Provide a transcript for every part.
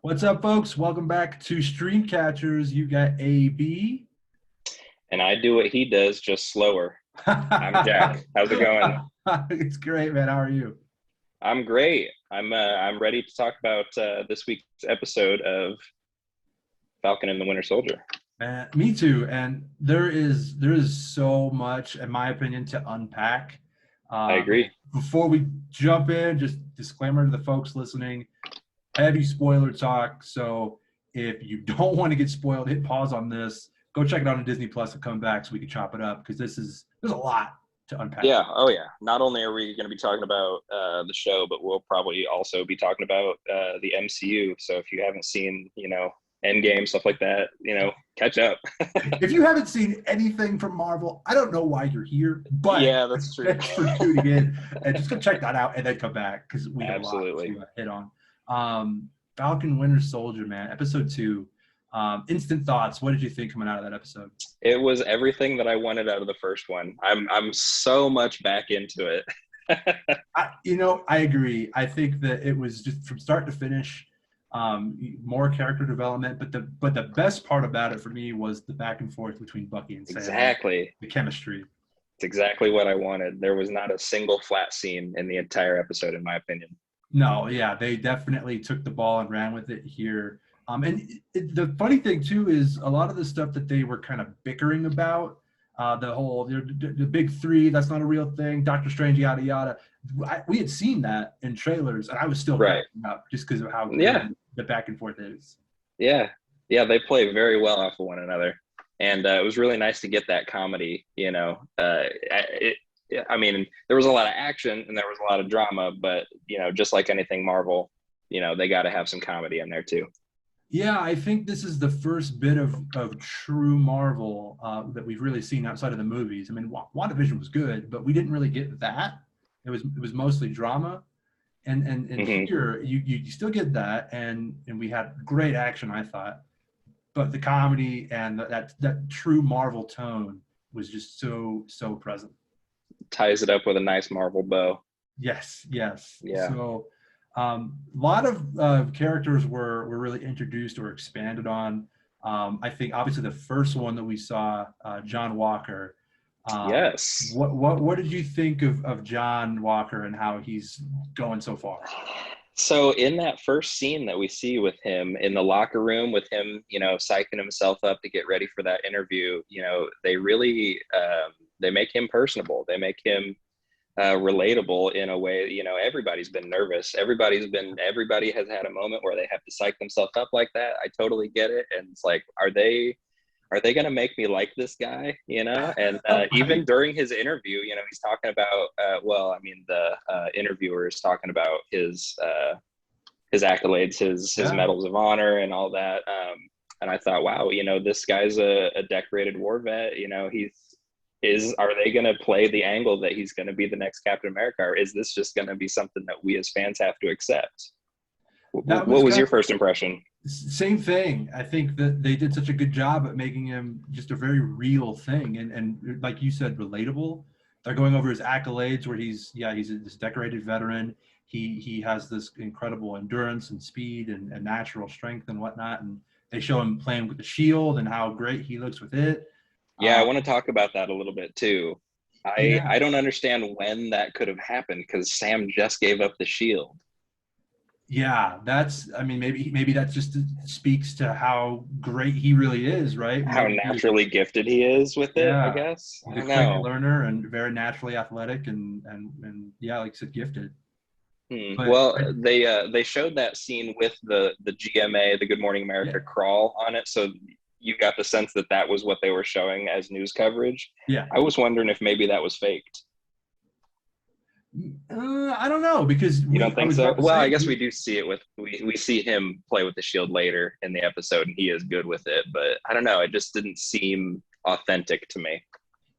What's up, folks? Welcome back to Stream Catchers. You got AB. And I do what he does, just slower. I'm Jack. How's it going? It's great, man. How are you? I'm great. I'm ready to talk about this week's episode of Falcon and the Winter Soldier. Man, me too. And there is so much, in my opinion, to unpack. I agree. Before we jump in, just disclaimer to the folks listening: heavy spoiler talk. So if you don't want to get spoiled, hit pause on this. Go check it out on Disney Plus and come back so we can chop it up because there's a lot to unpack. Yeah. Oh yeah. Not only are we going to be talking about the show, but we'll probably also be talking about the MCU. So if you haven't seen, Endgame, stuff like that, catch up. If you haven't seen anything from Marvel, I don't know why you're here, but yeah, that's true. Thanks for tuning in, and just go check that out and then come back because we got Absolutely. a lot to hit on. Falcon Winter Soldier, man, episode 2. Instant thoughts. What did you think coming out of that episode? It was everything that I wanted out of the first one. I'm so much back into it. I agree. I think that it was just from start to finish, more character development. But the best part about it for me was the back and forth between Bucky and Sam. Exactly. The chemistry. It's exactly what I wanted. There was not a single flat scene in the entire episode, in my opinion. No, yeah, they definitely took the ball and ran with it here. The funny thing too is a lot of the stuff that they were kind of bickering about, the big three, that's not a real thing, Doctor Strange, yada yada. We had seen that in trailers, and I was still right up just because of how the back and forth is. Yeah, they play very well off of one another, and it was really nice to get that comedy. I mean, there was a lot of action and there was a lot of drama, but just like anything Marvel, they got to have some comedy in there too. Yeah, I think this is the first bit of true Marvel that we've really seen outside of the movies. I mean, WandaVision was good, but we didn't really get that. It was mostly drama, and Mm-hmm. here you still get that, and we had great action, I thought, but the comedy and that true Marvel tone was just so present. Ties it up with a nice Marvel bow. Yes. Yeah. So a lot of characters were really introduced or expanded on. I think obviously the first one that we saw, John Walker. Yes. What did you think of John Walker and how he's going so far? So in that first scene that we see with him in the locker room, with him, psyching himself up to get ready for that interview, they really they make him personable. They make him relatable in a way. Everybody's been nervous. Everybody has had a moment where they have to psych themselves up like that. I totally get it. And it's like, are they going to make me like this guy? And even during his interview, he's talking about, the interviewer is talking about his accolades, his medals of honor and all that. And I thought, wow, this guy's a decorated war vet. Are they going to play the angle that he's going to be the next Captain America, or is this just going to be something that we as fans have to accept? What was your first impression? Same thing. I think that they did such a good job at making him just a very real thing, and like you said, relatable. They're going over his accolades, where he's this decorated veteran. He has this incredible endurance and speed and natural strength and whatnot, and they show him playing with the shield and how great he looks with it. Yeah, I want to talk about that a little bit too. I don't understand when that could have happened because Sam just gave up the shield. Yeah, maybe that just speaks to how great he really is, right? How naturally gifted he is with it, I guess. He's a quick learner and very naturally athletic and yeah, like I said, gifted. Well, they showed that scene with the GMA, the Good Morning America crawl on it, so you got the sense that was what they were showing as news coverage. Yeah. I was wondering if maybe that was faked. I don't know, because you don't think so? Well, I guess we do see it we see him play with the shield later in the episode, and he is good with it. But I don't know, it just didn't seem authentic to me.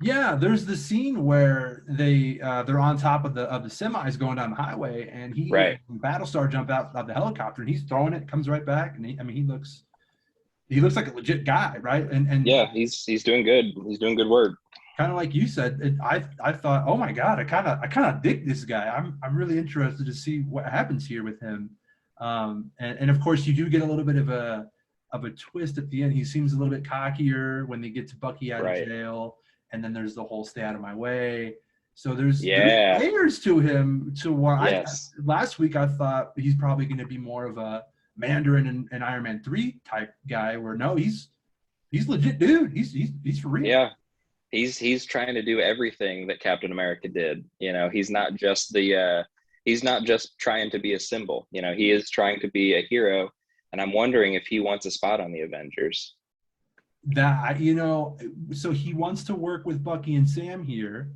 Yeah, there's the scene where they're on top of the semis going down the highway, and Battlestar jump out of the helicopter, and he's throwing it, comes right back, and he looks like a legit guy, right? And yeah, he's doing good. He's doing good work. Kind of like you said, I thought, oh my God, I kind of dig this guy. I'm really interested to see what happens here with him. And of course, you do get a little bit of a twist at the end. He seems a little bit cockier when they get to Bucky out of jail, and then there's the whole "stay out of my way." So there's layers to him. To what last week I thought he's probably going to be more of a Mandarin and Iron Man 3 type guy. Where no, he's legit, dude. He's for real. Yeah. He's trying to do everything that Captain America did. You know, he's not just trying to be a symbol. You know, he is trying to be a hero, and I'm wondering if he wants a spot on the Avengers. That, you know, so he wants to work with Bucky and Sam here.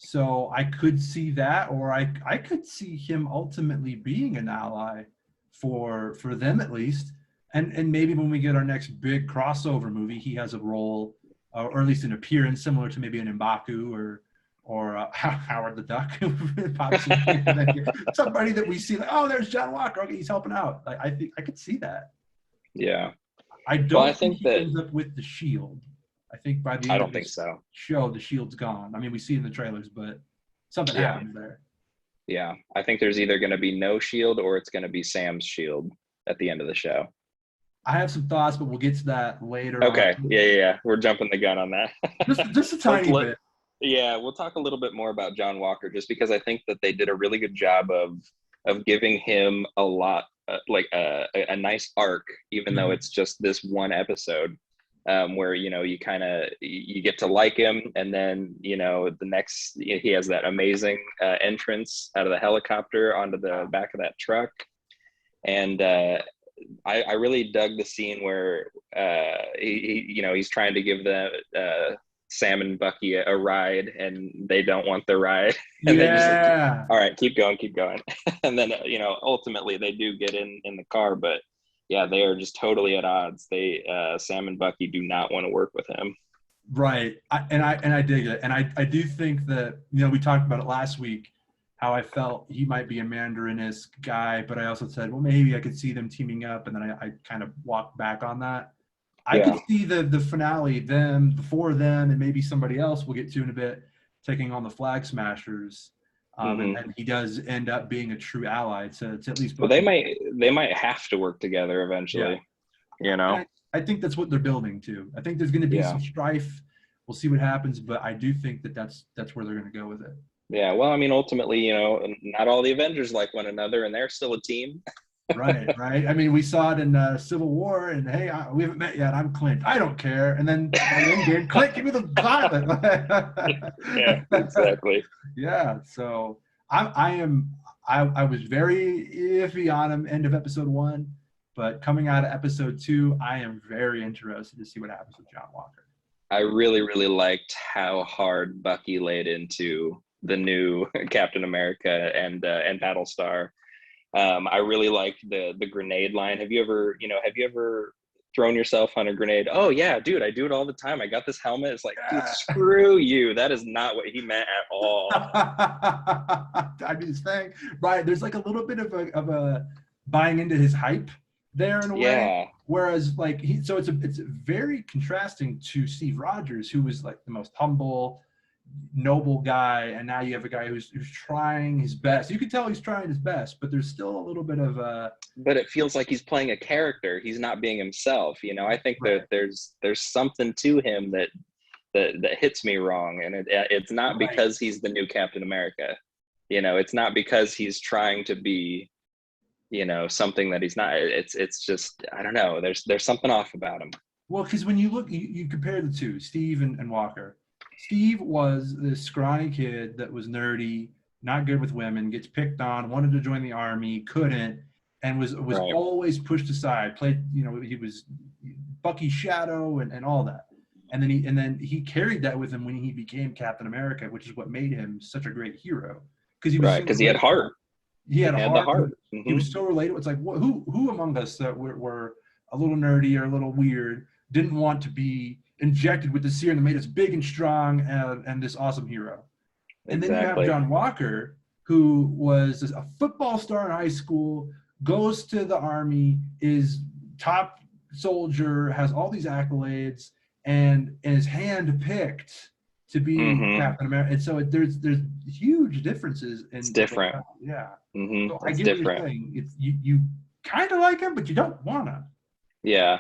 So I could see that, or I could see him ultimately being an ally for them at least. And maybe when we get our next big crossover movie, he has a role, or at least an appearance similar to maybe an M'Baku or Howard the Duck. Somebody that we see like, oh, there's John Walker. Okay, he's helping out. Like, I think I could see that. Yeah. I don't think he ends up with the shield. I think by the end of the show, the shield's gone. I mean, we see it in the trailers, but something happens there. Yeah. I think there's either going to be no shield or it's going to be Sam's shield at the end of the show. I have some thoughts, but we'll get to that later. Okay. On. Yeah. We're jumping the gun on that. just a tiny bit. Yeah, we'll talk a little bit more about John Walker, just because I think that they did a really good job of giving him a lot, a nice arc, even though it's just this one episode, where, you know, you get to like him, and then, you know, the next he has that amazing entrance out of the helicopter onto the back of that truck, and I really dug the scene where he's trying to give the Sam and Bucky a ride, and they don't want the ride. And they just like, all right, keep going. And then, you know, ultimately they do get in the car, but yeah, they are just totally at odds. Sam and Bucky do not want to work with him. Right. I dig it. And I do think that, you know, we talked about it last week, how I felt he might be a Mandarin-esque guy, but I also said, well, maybe I could see them teaming up, and then I kind of walked back on that. I could see the finale, the four of them, and maybe somebody else we'll get to in a bit, taking on the Flag Smashers. And he does end up being a true ally to at least. Well, they might have to work together eventually. Yeah. You know, I think that's what they're building to. I think there's going to be some strife. We'll see what happens, but I do think that's where they're going to go with it. Yeah. Well, I mean, ultimately, you know, not all the Avengers like one another, and they're still a team. Right. I mean, we saw it in Civil War, and hey, we haven't met yet. I'm Clint. I don't care. And then Endgame, Clint, give me the gauntlet. Yeah, exactly. Yeah. So I was very iffy on him end of episode 1, but coming out of episode 2, I am very interested to see what happens with John Walker. I really, really liked how hard Bucky laid into the new Captain America and Battlestar. I really liked the grenade line. Have you ever thrown yourself on a grenade? Oh yeah, dude, I do it all the time. I got this helmet. It's like, dude, screw you. That is not what he meant at all. I mean, his thing, right? There's like a little bit of a buying into his hype there in a way. Whereas like it's very contrasting to Steve Rogers, who was like the most humble, noble guy, and now you have a guy who's trying his best. You can tell he's trying his best, but there's still a little bit of but it feels like he's playing a character. He's not being himself, you know. I think that there's something to him that hits me wrong, and it's not because he's the new Captain America, you know. It's not because he's trying to be, you know, something that he's not. It's just, I don't know, there's something off about him. Well, because when you look, you compare the two, Steve and Walker. Steve was this scrawny kid that was nerdy, not good with women, gets picked on, wanted to join the army, couldn't, and was always pushed aside. Played, you know, he was Bucky's shadow and all that. And then he carried that with him when he became Captain America, which is what made him such a great hero. Because he had heart. He had the heart. Mm-hmm. He was so relatable. It's like, who among us that were a little nerdy or a little weird didn't want to be injected with the serum that made us big and strong and this awesome hero? And then you have John Walker, who was a football star in high school, goes to the army, is top soldier, has all these accolades, and is handpicked to be Captain America. And so there's huge differences. It's different. Yeah. Mm-hmm. So I get what you're saying. It's you kind of like him, but you don't want to. Yeah.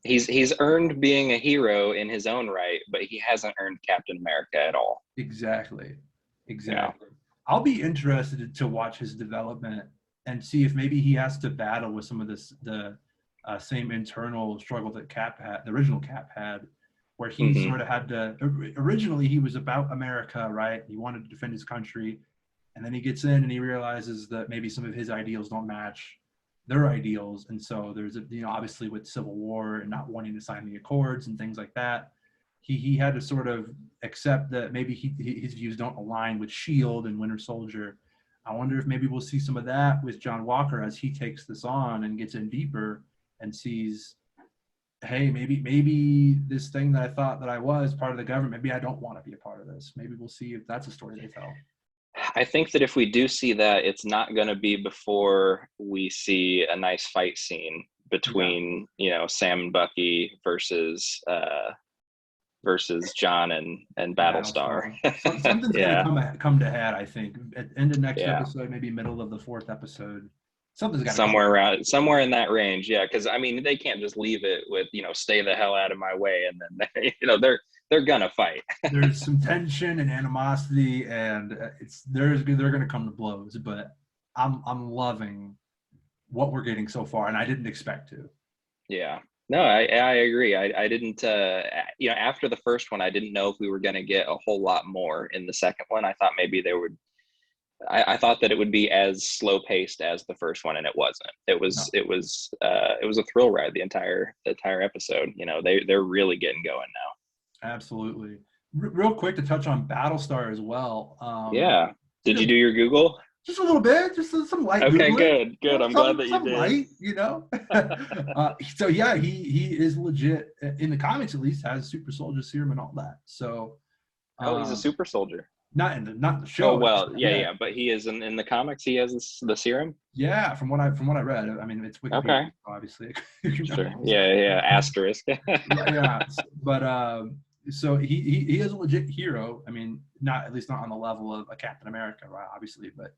He's earned being a hero in his own right, but he hasn't earned Captain America at all. Exactly. You know? I'll be interested to watch his development and see if maybe he has to battle with some of the same internal struggle that Cap had, the original Cap had, where he sort of had to. Originally, he was about America, right? He wanted to defend his country, and then he gets in and he realizes that maybe some of his ideals don't match their ideals, and so there's obviously with Civil War and not wanting to sign the Accords and things like that. He had to sort of accept that maybe his views don't align with Shield and Winter Soldier. I wonder if maybe we'll see some of that with John Walker as he takes this on and gets in deeper and sees, hey, maybe this thing that I thought that I was part of the government, maybe I don't want to be a part of this. Maybe we'll see if that's a story they tell. I think that if we do see that, it's not going to be before we see a nice fight scene between Sam and Bucky versus John and Battlestar. Something's gonna come to head, I think. At the end of next episode, maybe middle of the 4th episode. Something's got somewhere in that range, yeah. Because I mean, they can't just leave it with stay the hell out of my way, and then they're gonna fight. There's some tension and animosity, and they're gonna come to blows. But I'm loving what we're getting so far, and I didn't expect to. Yeah. No, I agree. I didn't, after the first one, I didn't know if we were going to get a whole lot more in the second one. I thought maybe I thought that it would be as slow paced as the first one, and it wasn't. It was a thrill ride the entire episode. They're really getting going now. Absolutely. Real quick to touch on Battlestar as well. Yeah. Did you do your Google? Just a little bit, just some light. Okay, Googling. good. I'm glad that you did. Light, so yeah, he is legit in the comics, at least, has super soldier serum and all that. So, he's a super soldier. Not in the show. Oh well, yeah, but he is in the comics. He has the serum. Yeah, from what I read, I mean, it's Wikipedia, okay. Obviously. Sure. Yeah. Asterisk. Yeah, but so he is a legit hero. I mean, at least not on the level of a Captain America, right? Obviously, but.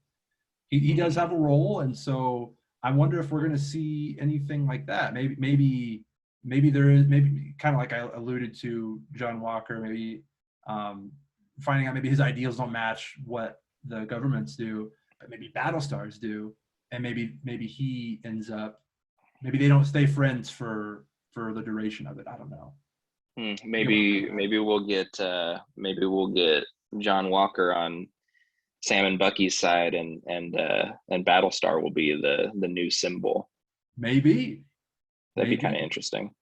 He does have a role, and so I wonder if we're going to see anything like that. Maybe there is, maybe kind of like I alluded to John Walker, maybe finding out maybe his ideals don't match what the governments do, but maybe Battlestars do, and maybe he ends up, maybe they don't stay friends for the duration of it. I don't know. Maybe we'll get John Walker on Sam and Bucky's side, and Battlestar will be the new symbol. Maybe that'd be kind of interesting.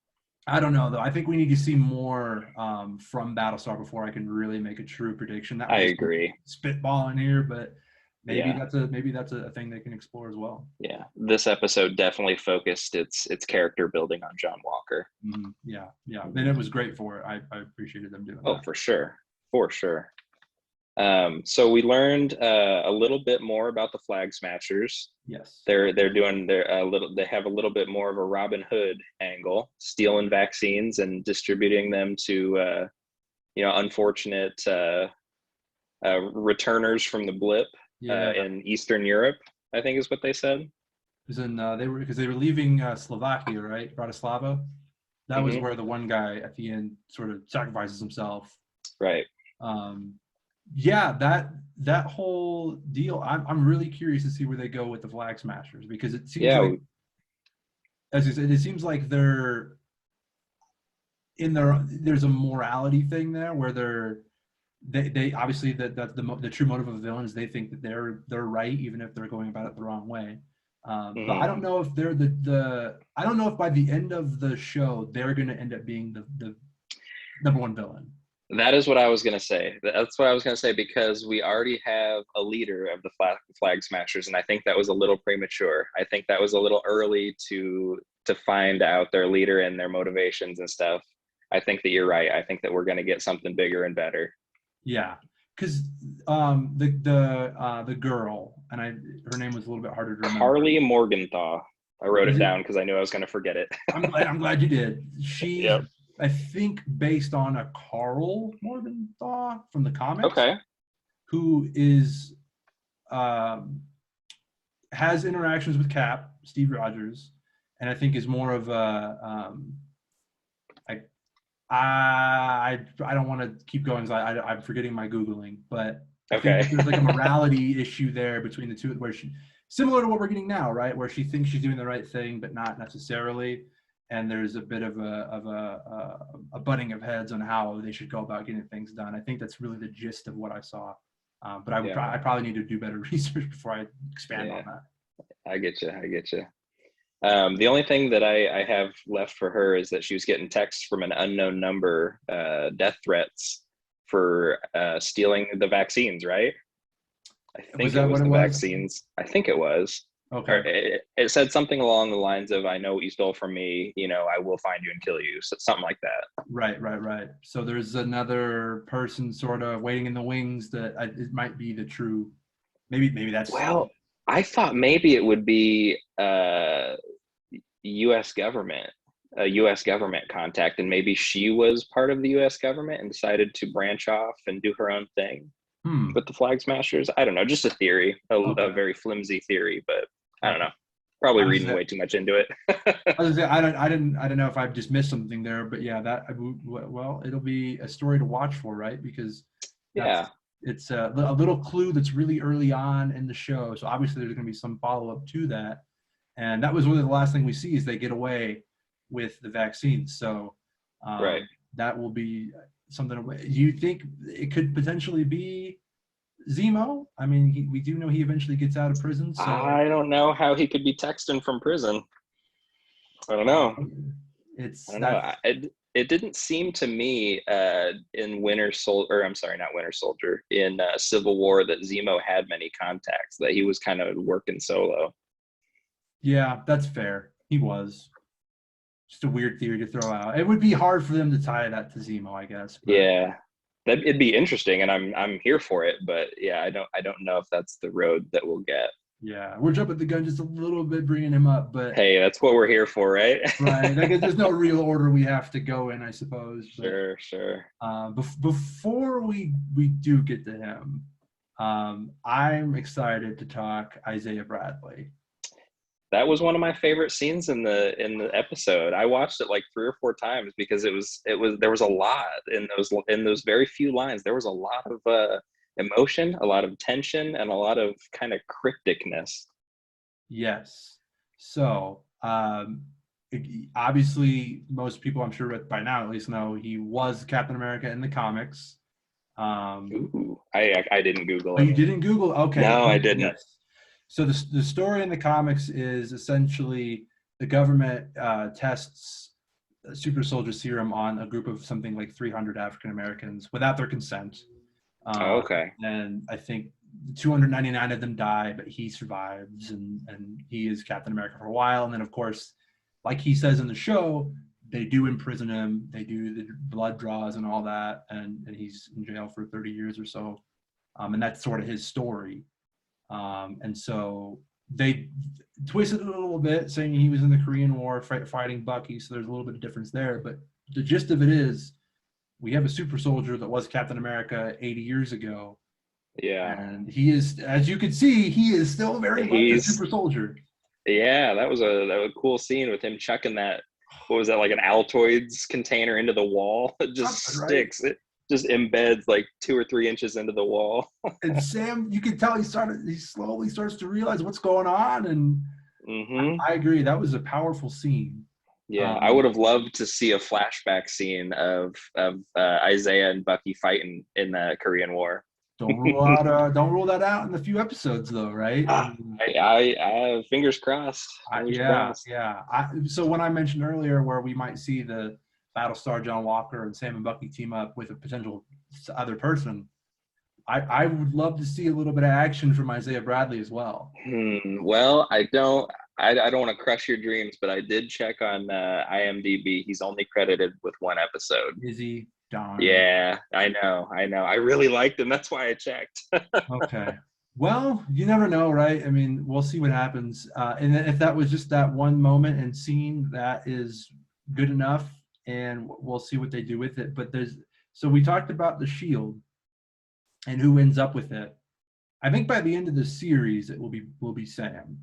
I don't know though. I think we need to see more from Battlestar before I can really make a true prediction. I agree. Spitballing here, but maybe that's a thing they can explore as well. Yeah, this episode definitely focused its character building on John Walker. Mm-hmm. Yeah, and it was great for it. I appreciated them doing that. Oh, for sure. So we learned a little bit more about the Flag Smashers. Yes, they have a little bit more of a Robin Hood angle, stealing vaccines and distributing them to unfortunate returners from the blip in Eastern Europe, I think is what they said. Because they were leaving Slovakia, right? Bratislava. That was where the one guy at the end sort of sacrifices himself. Right. Yeah, that whole deal. I'm really curious to see where they go with the Flag Smashers, because it seems like, as you said, it seems like there's a morality thing there where they obviously that's the true motive of the villain is they think that they're right even if they're going about it the wrong way. But I don't know if they're I don't know if by the end of the show they're going to end up being the number one villain. That is what I was going to say. That's what I was going to say, because we already have a leader of the Flag Smashers, and I think that was a little premature. I think that was a little early to find out their leader and their motivations and stuff. I think that you're right. I think that we're going to get something bigger and better. Yeah, because the girl, and her name was a little bit harder to remember. Karli Morgenthau. I wrote it down because I knew I was going to forget it. I'm glad you did. She. Yep. I think based on a Karl Morgenthau from the comics. Okay. Who is has interactions with Cap, Steve Rogers, and I think is more of a I don't want to keep going because I'm forgetting my Googling, but I think Okay. that there's like a morality issue there between the two, where she, similar to what we're getting now, right? Where she thinks she's doing the right thing, but not necessarily. And there's a bit of a butting of heads on how they should go about getting things done. I think that's really the gist of what I saw. But I probably need to do better research before I expand on that. I get you. The only thing that I have left for her is that she was getting texts from an unknown number, death threats for stealing the vaccines, right? I think Was that it was what it the was? vaccines. I think it was. Or Okay. it said something along the lines of, "I know what you stole from me. You know, I will find you and kill you." So something like that. Right. So there's another person sort of waiting in the wings that it might be the true. Maybe that's. Well, I thought maybe it would be U.S. government, a U.S. government contact, and maybe she was part of the U.S. government and decided to branch off and do her own thing with the Flag Smashers. I don't know, just a theory, a Okay. very flimsy theory, but I don't Okay. know. Probably I was reading way too much into it. I was I don't know if I've just missed something there, but yeah, well, it'll be a story to watch for, right? Because that's Yeah, it's a little clue that's really early on in the show. So obviously there's going to be some follow up to that, and that was one of the last thing we see is they get away with the vaccines. So right. that will be something. Do you think it could potentially be Zemo? I mean, we do know he eventually gets out of prison, so I don't know how he could be texting from prison. I don't know. I it's don't know. that's It didn't seem to me in Winter Soldier, or I'm sorry, not Winter Soldier, in Civil War that Zemo had many contacts, that he was kind of working solo. yeah, that's fair. He was just a weird theory to throw out. It would be hard for them to tie that to Zemo, I guess, but Yeah, that it'd be interesting, and I'm here for it. But yeah, I don't know if that's the road that we'll get. yeah, we're jumping the gun just a little bit, bringing him up, but Hey, that's what we're here for, right? right, I guess there's no real order we have to go in, I suppose. But Sure. before we do get to him, I'm excited to talk Isaiah Bradley. That was one of my favorite scenes in the episode. I watched it like 3 or 4 times because it was there was a lot in those very few lines. There was a lot of emotion, a lot of tension, and a lot of kind of crypticness. Yes. So, obviously, most people, I'm sure by now at least, know he was Captain America in the comics. Ooh, I didn't Google Oh, it. you didn't Google? Okay. No, I didn't. Yes. So the story in the comics is essentially the government tests super soldier serum on a group of something like 300 African Americans without their consent. Oh, Um, okay. and I think 299 of them die, but he survives, and he is Captain America for a while. And then, of course, like he says in the show, they do imprison him. They do the blood draws and all that, and he's in jail for 30 years or so. And that's sort of his story. And so they twisted it a little bit, saying he was in the Korean War fighting Bucky. So there's a little bit of difference there. But the gist of it is we have a super soldier that was Captain America 80 years ago. Yeah. And he is, as you can see, he is still very much a He's super soldier. Yeah, that was a cool scene with him chucking that, what was that, like an Altoids container into the wall. It just Something, right? sticks. It just embeds like 2 or 3 inches into the wall. And Sam, you can tell he slowly starts to realize what's going on. And Hmm. I agree. That was a powerful scene. Yeah, I Um, would have loved to see a flashback scene of Isaiah and Bucky fighting in the Korean War. don't rule that out in a few episodes though, right? I Ah, mean, I fingers crossed. Fingers yeah, crossed. yeah. So when I mentioned earlier where we might see the Battlestar John Walker and Sam and Bucky team up with a potential other person, I would love to see a little bit of action from Isaiah Bradley as well. Well, I don't want to crush your dreams, but I did check on IMDb. He's only credited with one episode. Is he? Darn. Yeah, I know. I really liked him. That's why I checked. Okay. Well, you never know, right? I mean, we'll see what happens. And if that was just that one moment and scene, that is good enough, and we'll see what they do with it. But so we talked about the shield and who ends up with it. I think by the end of the series, it will be Sam.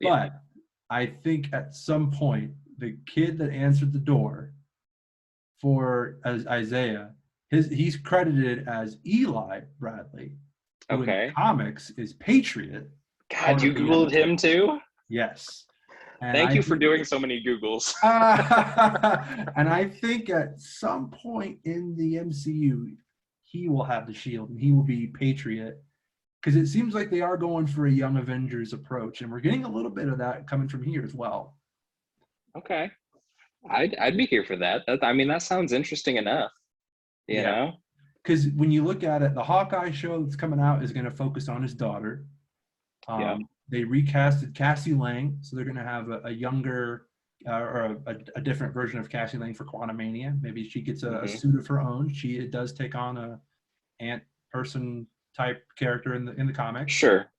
But I think at some point, the kid that answered the door for Isaiah, he's credited as Eli Bradley, who in the Okay. comics is Patriot. God, Part you of the Googled him too? Yes. And Thank I you for think, doing so many Googles. and I think at some point in the MCU, he will have the shield and he will be Patriot. Because it seems like they are going for a Young Avengers approach, and we're getting a little bit of that coming from here as well. Okay. I'd be here for that. I mean, that sounds interesting enough, you know? Because when you look at it, the Hawkeye show that's coming out is going to focus on his daughter. Yeah. They recasted Cassie Lang, so they're going to have a younger or a different version of Cassie Lang for Quantumania. Maybe she gets a suit of her own. It does take on a ant person type character in the comics. Sure.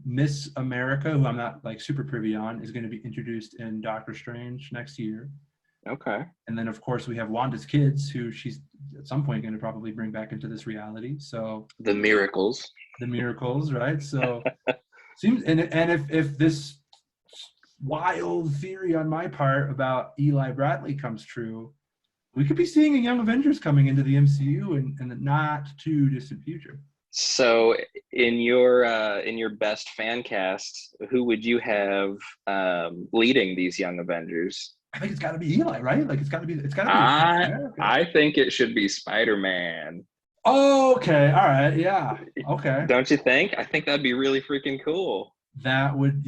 Miss America, who I'm not like super privy on, is going to be introduced in Doctor Strange next year. Okay. And then of course we have Wanda's kids, who she's at some point going to probably bring back into this reality. So the miracles, right? So seems and if this wild theory on my part about Eli Bradley comes true, we could be seeing a Young Avengers coming into the MCU in the not too distant future. So in your best fan cast, who would you have leading these Young Avengers? I think it's got to be Eli, right? Like it's got to be. I think it should be Spider-Man. Oh, okay. All right. Yeah. Okay. Don't you think? I think that'd be really freaking cool. That would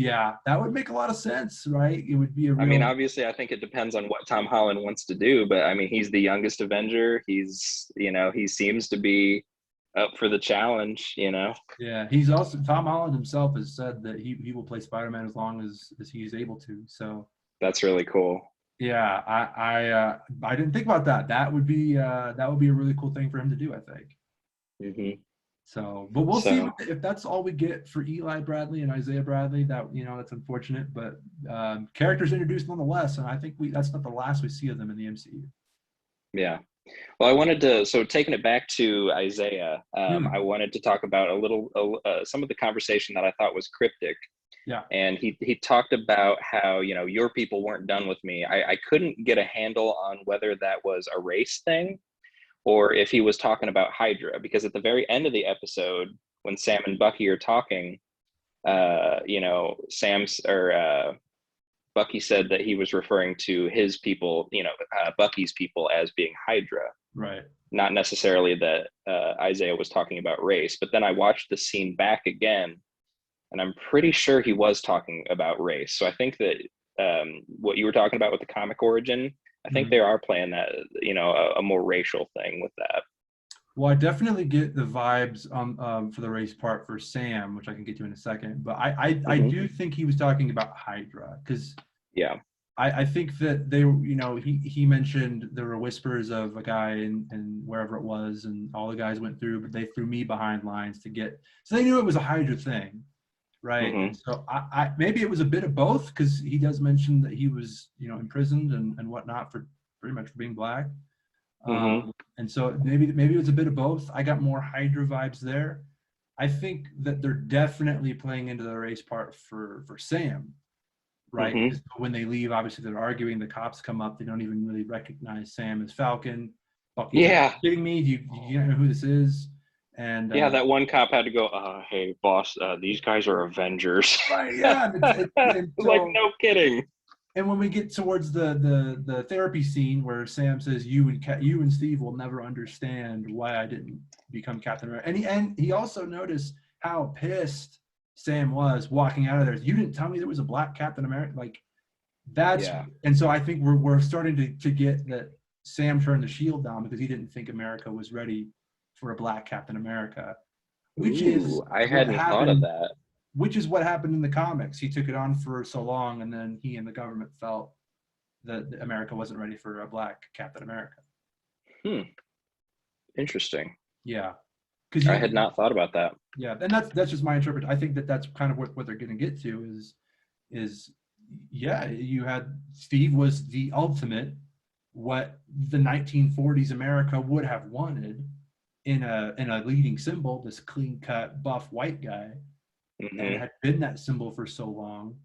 make a lot of sense, right? It would be a real... I mean, obviously, I think it depends on what Tom Holland wants to do, but I mean, he's the youngest Avenger. He's, he seems to be up for the challenge, Yeah, he's also, Tom Holland himself has said that he will play Spider-Man as long as he's able to. So that's really cool. Yeah, I didn't think about that. That would be a really cool thing for him to do, I think. Mm-hmm. So, but we'll see if that's all we get for Eli Bradley and Isaiah Bradley. That that's unfortunate, but characters introduced nonetheless, and I think that's not the last we see of them in the MCU. Yeah. Well, I wanted to, so taking it back to Isaiah, I wanted to talk about some of the conversation that I thought was cryptic. Yeah. And he talked about how, your people weren't done with me. I couldn't get a handle on whether that was a race thing or if he was talking about Hydra, because at the very end of the episode, when Sam and Bucky are talking, Bucky said that he was referring to his people, Bucky's people as being Hydra. Right. Not necessarily that Isaiah was talking about race. But then I watched the scene back again, and I'm pretty sure he was talking about race. So I think that what you were talking about with the comic origin, I think they are playing that, a more racial thing with that. Well, I definitely get the vibes for the race part for Sam, which I can get to in a second. But I do think he was talking about Hydra, because I think that they, he mentioned there were whispers of a guy in wherever it was, and all the guys went through, but they threw me behind lines so they knew it was a Hydra thing, right? And so I maybe it was a bit of both, because he does mention that he was imprisoned and whatnot for pretty much for being black. And so maybe it was a bit of both. I got more Hydra vibes there. I think that they're definitely playing into the race part for Sam, right? When they leave, obviously they're arguing. The cops come up. They don't even really recognize Sam as Falcon. Bucky's like, "Are you kidding me? Do you know who this is?" And that one cop had to go, "Hey, boss, these guys are Avengers." Right? Yeah. Like, no kidding. And when we get towards the therapy scene where Sam says, you and Steve will never understand why I didn't become Captain America. And he also noticed how pissed Sam was walking out of there. You didn't tell me there was a black Captain America. Like, that's, and so I think we're starting to get that Sam turned the shield down because he didn't think America was ready for a black Captain America, I hadn't thought of that. Which is what happened in the comics. He took it on for so long, and then he and the government felt that America wasn't ready for a black Captain America. Interesting. Yeah. I had not thought about that. Yeah, and that's just my interpretation. I think that's kind of what they're going to get to is you had Steve was the ultimate, what the 1940s America would have wanted in a leading symbol, this clean-cut, buff white guy. And it had been that symbol for so long.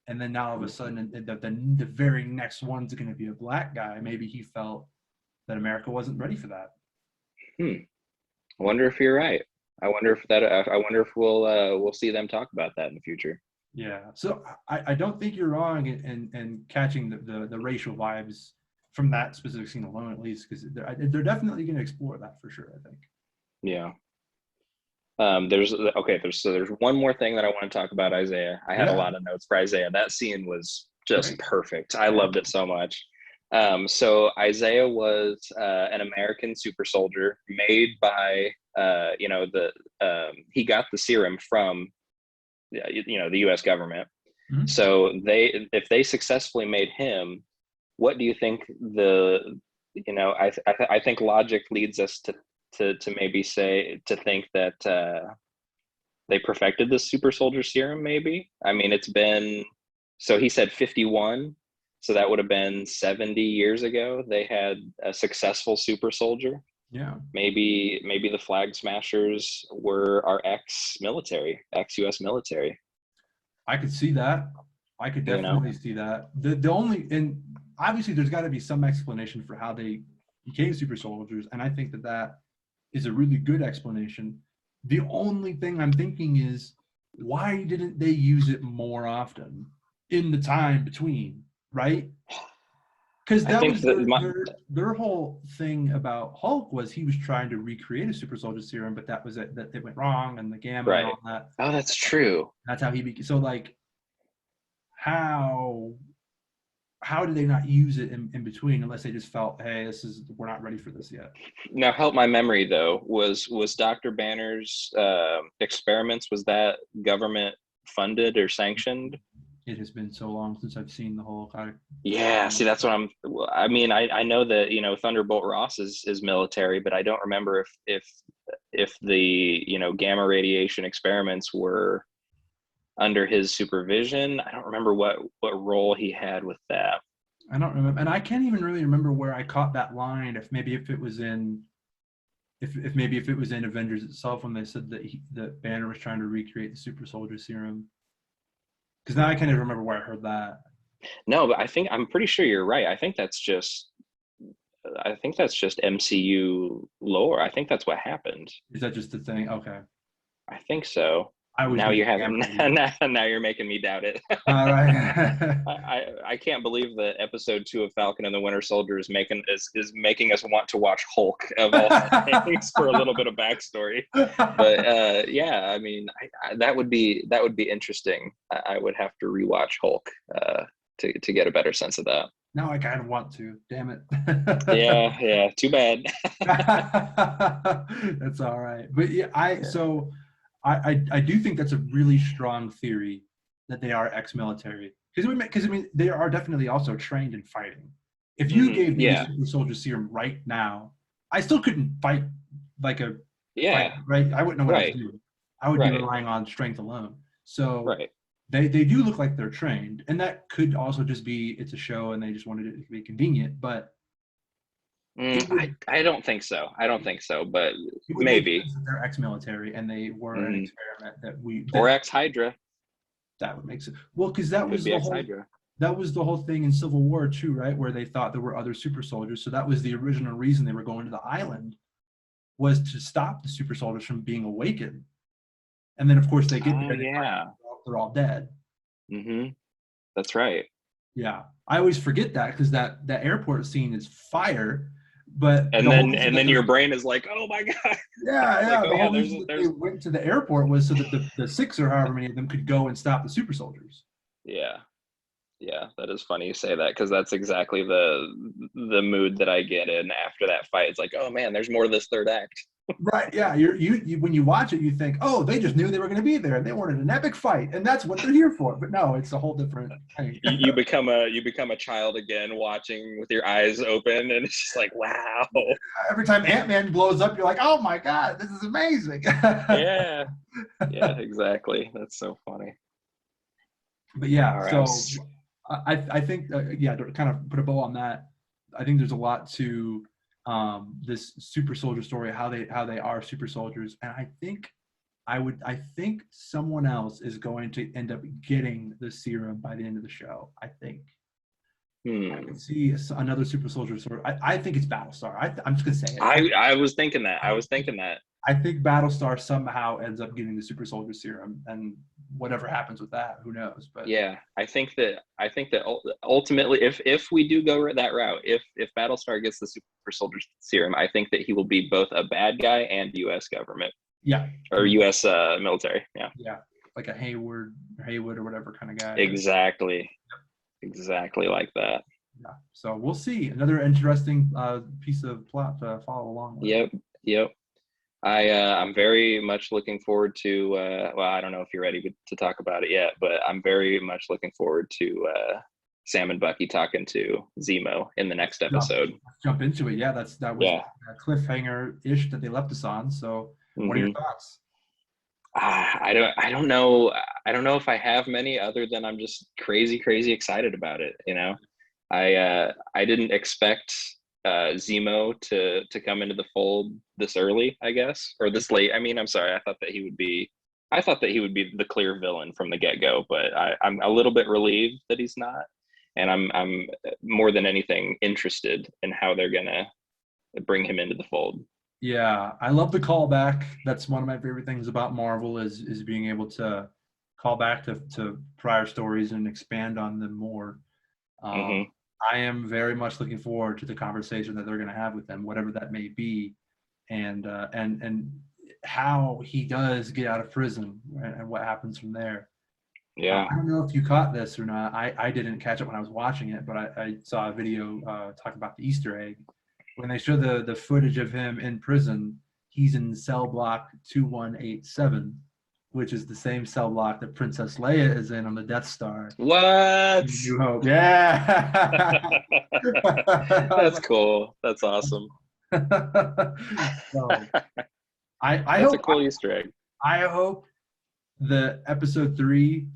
and then now all of a sudden the very next one's going to be a black guy. Maybe he felt that America wasn't ready for that. I wonder if you're right. I wonder if we'll see them talk about that in the future. Yeah, so I don't think you're wrong in catching the racial vibes from that specific scene alone, at least, because they're definitely going to explore that for sure, I think. Yeah. There's one more thing that I want to talk about Isaiah. I had a lot of notes for Isaiah. That scene was just perfect. I loved it so much. So Isaiah was an American super soldier made by he got the serum from the U.S. government. Mm-hmm. So if they successfully made him, what do you think I think logic leads us to maybe think that they perfected the super soldier serum, maybe. I mean, so he said 51, so that would have been 70 years ago they had a successful super soldier. Yeah, maybe the Flag Smashers were our ex-US military. I could see that. I could definitely see that. And obviously there's got to be some explanation for how they became super soldiers, and I think that is a really good explanation. The only thing I'm thinking is, why didn't they use it more often in the time between, right? Because that was their whole thing about Hulk was he was trying to recreate a super soldier serum, but that was it. That it went wrong, and the gamma and all that. Oh, that's true. That's how he became. So like, how did they not use it in between, unless they just felt, hey, we're not ready for this yet? Now, help my memory though. Was Dr. Banner's experiments, was that government funded or sanctioned? It has been so long since I've seen the whole. Yeah, see, that's what I know that Thunderbolt Ross is military, but I don't remember if the gamma radiation experiments were under his supervision. I don't remember what role he had with that. I don't remember, and I can't even really remember where I caught that line. If it was in Avengers itself, when they said that Banner was trying to recreate the super soldier serum. Because now I can't even remember where I heard that. No, but I'm pretty sure you're right. I think that's just MCU lore. I think that's what happened. Is that just the thing? Okay. I think so. Now you're making me doubt it. All right. I can't believe that episode 2 of Falcon and the Winter Soldier is making us want to watch Hulk of all things for a little bit of backstory. But yeah, I mean, that would be interesting. I would have to rewatch Hulk to get a better sense of that. Now I kind of want to. Damn it. Yeah. Too bad. That's all right. But yeah, I do think that's a really strong theory that they are ex-military, because they are definitely also trained in fighting. If you gave me a super soldier serum right now, I still couldn't fight like a fight, right? I wouldn't know what I was doing. I would be relying on strength alone. So they do look like they're trained, and that could also just be it's a show and they just wanted it to be convenient, but. I don't think so. But maybe they're ex-military and they were an experiment or ex-Hydra. That would make sense. Well, because that was the whole thing in Civil War too, right? Where they thought there were other super soldiers. So that was the original reason they were going to the island, was to stop the super soldiers from being awakened. And then of course they get there. They're all dead. Mm-hmm. That's right. Yeah, I always forget that because that airport scene is fire. But then your brain is like, oh my god. Yeah. The whole reason they went to the airport was so that the 6 or however many of them could go and stop the super soldiers. Yeah, that is funny you say that, because that's exactly the mood that I get in after that fight. It's like, oh man, there's more to this third act. Right. Yeah. You when you watch it, you think, oh, they just knew they were going to be there and they wanted an epic fight, and that's what they're here for. But no, it's a whole different thing. you become a child again, watching with your eyes open, and it's just like, wow. Every time Ant-Man blows up, you're like, oh my god, this is amazing. Yeah, exactly. That's so funny. But yeah, right. So I think to kind of put a bow on that, I think there's a lot to this super soldier story, how they are super soldiers, and I think I think someone else is going to end up getting the serum by the end of the show. I think. I Hmm. could see another super soldier sword. I think it's Battlestar. I'm just gonna say it. I was thinking that. I was thinking that. I think Battlestar somehow ends up getting the super soldier serum, and whatever happens with that, who knows? But Yeah, I think that ultimately, if we do go that route, if Battlestar gets the super soldier serum, I think that he will be both a bad guy and U.S. government yeah, or U.S. Military. Yeah, yeah, like a Haywood or whatever kind of guy. exactly, exactly like that. Yeah. So we'll see. Another interesting piece of plot to follow along with. Yep, yep. I'm very much looking forward to. Well, I don't know if you're ready to talk about it yet, but I'm very much looking forward to Sam and Bucky talking to Zemo in the next episode. Let's jump into it. Yeah, that was Yeah. a cliffhanger ish that they left us on. So, what are your Mm-hmm. thoughts? I don't know. I don't know if I have many other than I'm just crazy excited about it. I didn't expect Zemo to come into the fold this early, I guess, or this late. I mean, I'm sorry. I thought that he would be the clear villain from the get-go, but I'm a little bit relieved that he's not, and I'm more than anything interested in how they're gonna bring him into the fold. Yeah, I love the callback. That's one of my favorite things about Marvel is being able to call back to prior stories and expand on them more. Um, Hmm. I am very much looking forward to the conversation that they're going to have with them, whatever that may be, and how he does get out of prison and what happens from there. Yeah. I don't know if you caught this or not. I didn't catch it when I was watching it, but I saw a video talking about the Easter egg. When they show the footage of him in prison, he's in cell block 2187, which is the same cell block that Princess Leia is in on the Death Star. What? New Hope. Yeah. That's cool. That's awesome. So I That's a hope cool Easter egg. I hope the episode 3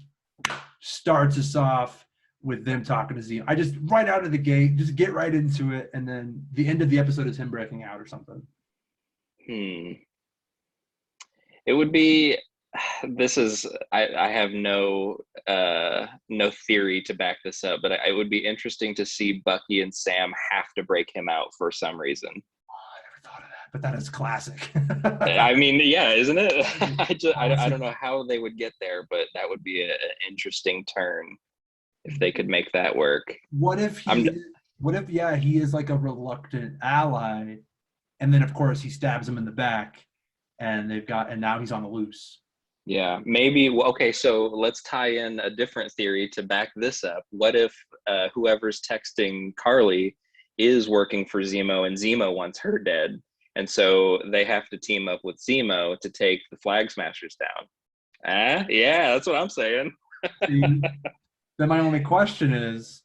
starts us off with them talking to Zemo. I just right out of the gate, just get right into it, and then the end of the episode is him breaking out or something. Hmm. It would be. This is. I have no theory to back this up, but it would be interesting to see Bucky and Sam have to break him out for some reason. I never thought of that, but that is classic. I mean, yeah, isn't it? I Classic. don't know how they would get there, but that would be an interesting turn if they could make that work. What if I'm he is like a reluctant ally, and then of course he stabs him in the back, and now he's on the loose. Yeah, maybe. Well, okay, so let's tie in a different theory to back this up. What if whoever's texting Carly is working for Zemo and Zemo wants her dead? And so they have to team up with Zemo to take the Flag Smashers down. Yeah, that's what I'm saying. See, then my only question is,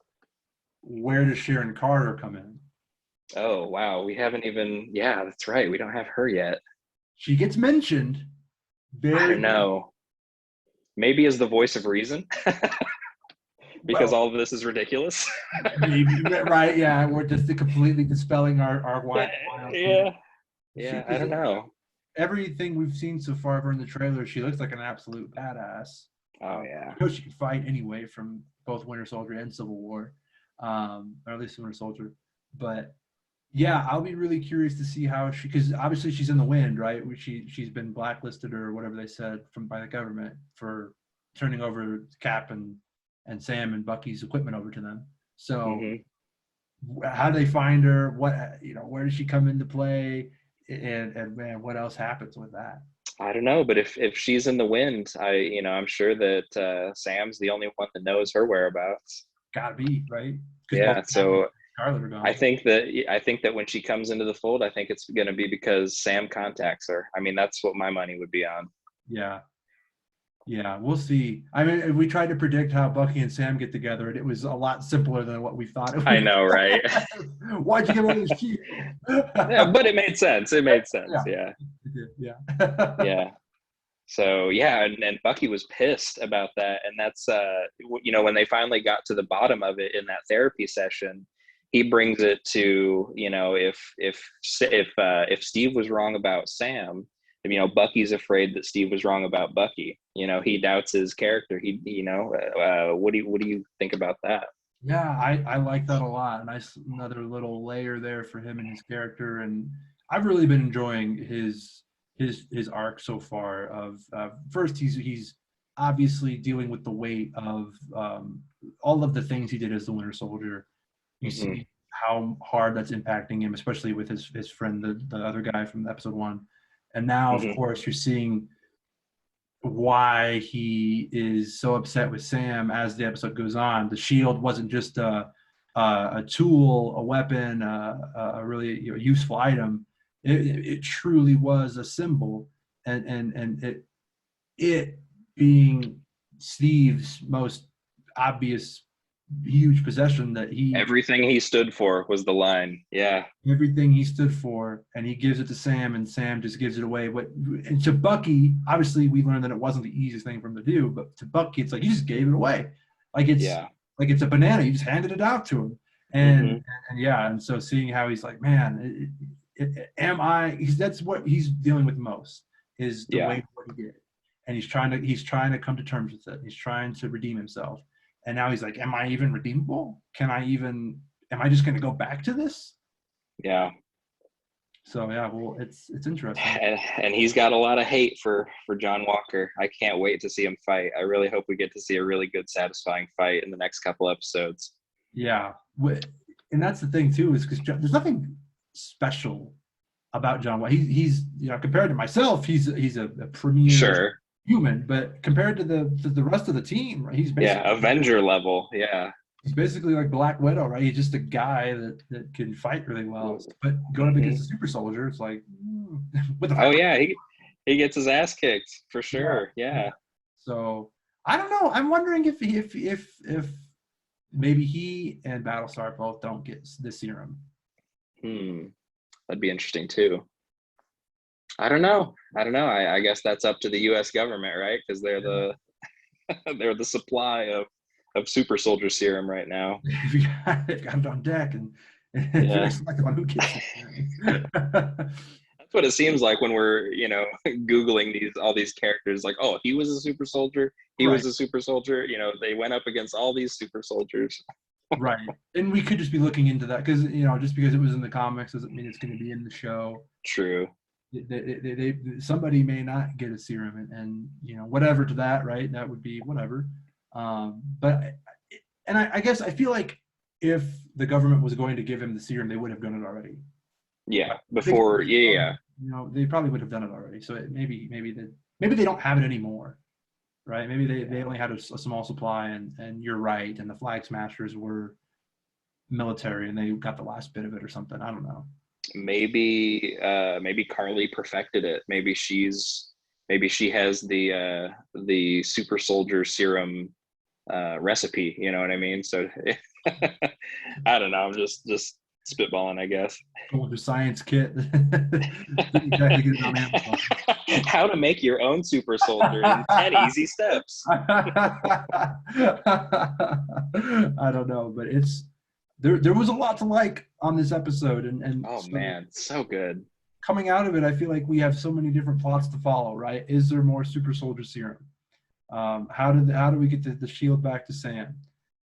where does Sharon Carter come in? Oh, wow. We haven't even, yeah, that's right. We don't have her yet. She gets mentioned I don't very know. Maybe as the voice of reason because well. all of this is ridiculous. Maybe right, yeah. We're just completely dispelling our wild Yeah. She, Yeah. I don't know. everything we've seen so far of her in the trailer, she looks like an absolute badass. Oh, yeah. You know she could fight anyway from both Winter Soldier and Civil War, or at least Winter Soldier. But yeah, I'll be really curious to see how because obviously she's in the wind, right? She's been blacklisted or whatever they said by the government for turning over Cap and Sam and Bucky's equipment over to them. So Hmm. how do they find her? Where does she come into play? And man, what else happens with that? I don't know, but if she's in the wind, I'm sure that Sam's the only one that knows her whereabouts. Gotta be right because both Yeah. So Scarlet are I gone. think that when she comes into the fold, I think it's going to be because Sam contacts her. I mean, that's what my money would be on. Yeah, yeah, we'll see. I mean, we tried to predict how Bucky and Sam get together, and it was a lot simpler than what we thought it I would. know, right? Why'd you give away the shield? Yeah, but it made sense. It made sense. Yeah, Yeah. it did, yeah. Yeah. So yeah, and Bucky was pissed about that, and that's when they finally got to the bottom of it in that therapy session, he brings it to if Steve was wrong about Sam, Bucky's afraid that Steve was wrong about Bucky. He doubts his character. What do you think about that? Yeah, I like that a lot. Nice another little layer there for him and his character, and I've really been enjoying his arc so far. Of first, he's obviously dealing with the weight of all of the things he did as the Winter Soldier. You Mm-hmm. see how hard that's impacting him, especially with his friend, the other guy from episode 1, and now of Mm-hmm. course you're seeing why he is so upset with Sam as the episode goes on. The shield wasn't just a tool, a weapon, a really useful item. It truly was a symbol, and it being Steve's most obvious huge possession that Everything he stood for was the line. Yeah. everything he stood for, and he gives it to Sam, and Sam just gives it away. And to Bucky, obviously, we learned that it wasn't the easiest thing for him to do. But to Bucky, it's like you just gave it away, like Yeah. it's a banana. You just handed it out to him, and Mm-hmm. and yeah, and so seeing how he's like, man, am I? That's what he's dealing with most is the Yeah. weight of what he did, and he's trying to come to terms with it. He's trying to redeem himself, and now he's like, am I even redeemable? Am I just going to go back to this? Yeah. So yeah, well, it's interesting. And he's got a lot of hate for John Walker. I can't wait to see him fight. I really hope we get to see a really good, satisfying fight in the next couple episodes. Yeah, and that's the thing too, is because there's nothing special about John White. He's compared to myself, he's a premier Sure. human, but compared to the rest of the team, right, Yeah, Avenger level. Yeah. he's basically like Black Widow, right? He's just a guy that can fight really well. But going up Mm-hmm. against a super soldier, it's like, what the Oh fuck? yeah, he gets his ass kicked for sure. Yeah. So I don't know. I'm wondering if maybe he and Battlestar both don't get the serum. That'd be interesting too. I don't know. I guess that's up to the U.S. government, right? Because they're they're the supply of super soldier serum right now. We got it on deck, and Yeah. very selective on who gets it. That's what it seems like when we're, Googling all these characters, like, oh, he was a super soldier. He Right. was a super soldier. They went up against all these super soldiers. Right. And we could just be looking into that because, just because it was in the comics doesn't mean it's going to be in the show. True. Somebody may not get a serum, and whatever to that, right? That would be whatever. But I guess I feel like if the government was going to give him the serum, they would have done it already. Yeah. Before. Yeah. They probably would have done it already. So maybe they don't have it anymore, right? Maybe they only had a small supply, and you're right. And the Flag Smashers were military, and they got the last bit of it or something. I don't know. Maybe Carly perfected it. Maybe she has the super soldier serum recipe. You know what I mean? So I don't know. I'm just spitballing, I guess. With the science kit. Exactly, get it on Amazon. How to make your own super soldier in 10 easy steps. I don't know, but there was a lot to like on this episode, and oh man, so good. Coming out of it, I feel like we have so many different plots to follow, right? Is there more super soldier serum? How do we get the shield back to Sam?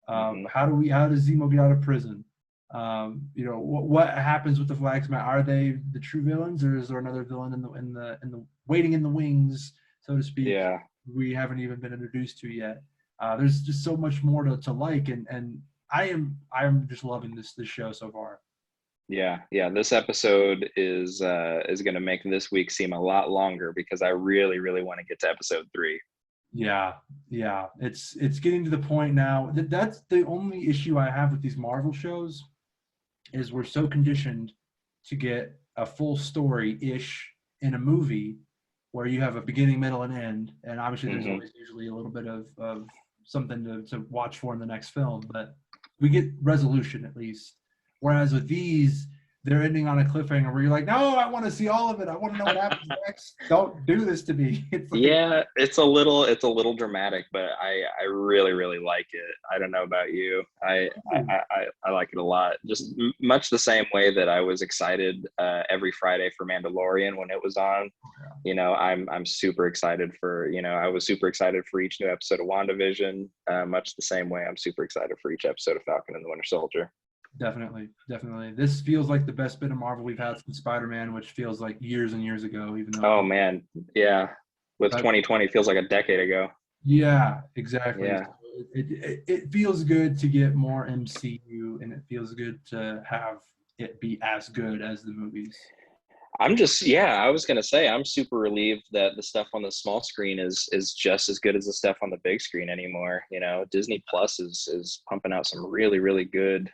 How does Zemo get out of prison? What happens with the Flagsman? Are they the true villains, or is there another villain in the waiting in the wings, so to speak? Yeah, we haven't even been introduced to yet. There's just so much more to like, and I'm just loving this show so far. Yeah. This episode is going to make this week seem a lot longer because I really, really want to get to episode 3. Yeah. It's getting to the point now that's the only issue I have with these Marvel shows is we're so conditioned to get a full story-ish in a movie where you have a beginning, middle, and end, and obviously there's always usually a little bit of something to watch for in the next film, but we get resolution at least. Whereas with these, they're ending on a cliffhanger where you're like, no, I want to see all of it. I want to know what happens next. Don't do this to me. It's like, yeah, it's a little dramatic, but I really, really like it. I don't know about you. I like it a lot. Just much the same way that I was excited every Friday for Mandalorian when it was on. I'm super excited for, I was super excited for each new episode of WandaVision, much the same way I'm super excited for each episode of Falcon and the Winter Soldier. Definitely. This feels like the best bit of Marvel we've had since Spider-Man, which feels like years and years ago, even though. Oh man, yeah. With 2020 feels like a decade ago. Yeah, exactly. Yeah. So it feels good to get more MCU, and it feels good to have it be as good as the movies. I was gonna say I'm super relieved that the stuff on the small screen is just as good as the stuff on the big screen anymore. Disney Plus is pumping out some really, really good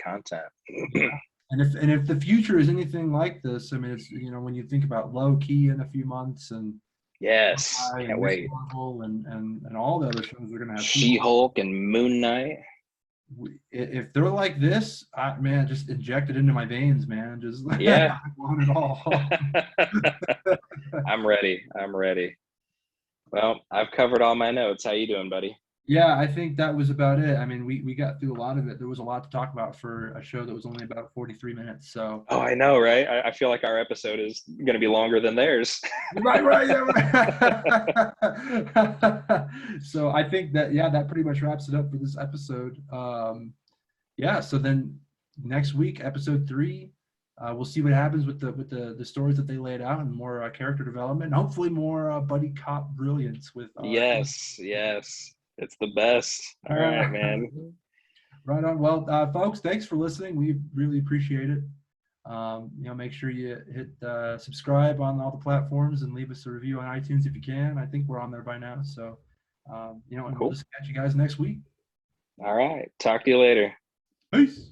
content. Yeah. And if the future is anything like this, I mean, it's when you think about Low-Key in a few months, and Yes, and can't Miss wait. Marvel and all the other shows they're gonna have. She-Hulk and Moon Knight. If they're like this, man, just inject it into my veins, man. Just Yeah. I want it all. I'm ready. Well, I've covered all my notes. How you doing, buddy? Yeah, I think that was about it. I mean, we got through a lot of it. There was a lot to talk about for a show that was only about 43 minutes. So. Oh, I know, right? I feel like our episode is going to be longer than theirs. Right. So I think that pretty much wraps it up for this episode. So then next week, episode 3, we'll see what happens with the stories that they laid out, and more character development, and hopefully more buddy cop brilliance with. Yes. It's the best. All right, man. Right on. Well, folks, thanks for listening. We really appreciate it. Make sure you hit subscribe on all the platforms and leave us a review on iTunes if you can. I think we're on there by now. So, and Cool. we'll just catch you guys next week. All right. Talk to you later. Peace.